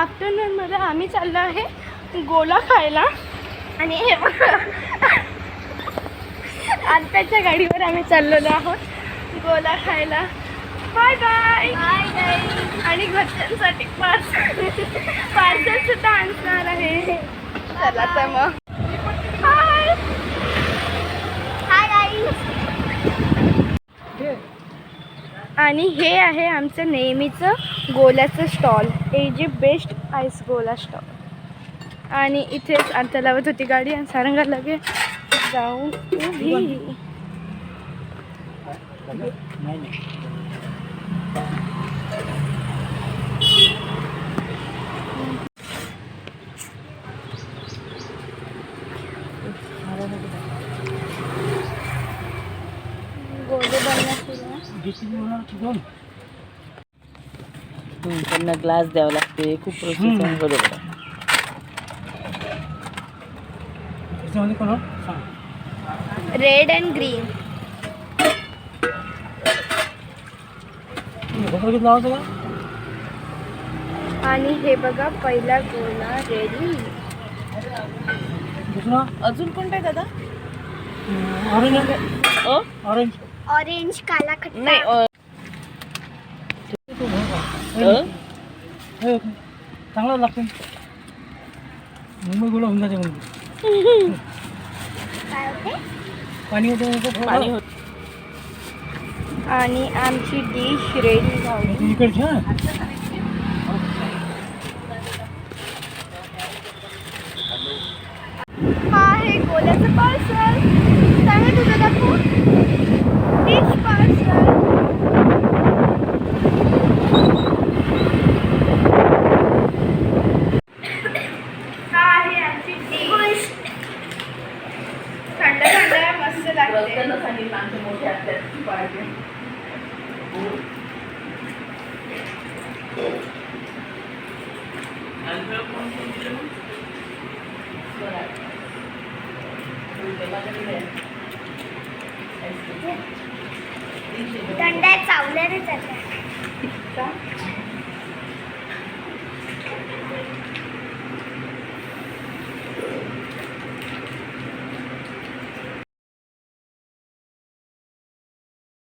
आफ्टरनूनमध्ये आम्ही चाललो आहे गोला खायला. आणि हे बघा आत्याच्या गाडीवर आम्ही चाललेलो आहोत गोला खायला. Bye bye. आणि घरच्यांसाठी पार्सल सुद्धा आणणार आहे. चला तर मग हाय गाईज. आणि हे आहे आमचं नेहमीचं गोल्याचं स्टॉल, एजी बेस्ट आईस गोला स्टॉल. आणि इथेच आता लावत होती गाडी आणि सारंगा लगे जाऊन उभी. गोले बनण्यासाठी त्यांना ग्लास द्यावं लागते. खूप प्रोसेस आहे. बरोबर. Red and green. आणि हे बघा पहिला गोला रेडी. अजून कोणता आहे दादा? ऑरेंज काला खट्टा. नाही चांगला लागतो. मुंबई गोळा होऊन जाते म्हणून पाणी होतं. पाणी होत. आणि आमची डिश रेडी झाली. इकडच्या हा आहे गोल्याचं पार्सल. सांगा तुझं दाखवू. Dish parcel. हा आहे आमची डिश. थंड थंड मस्त लागते. मोठे असतात पाहिजे. थंड चावल्याने जाते.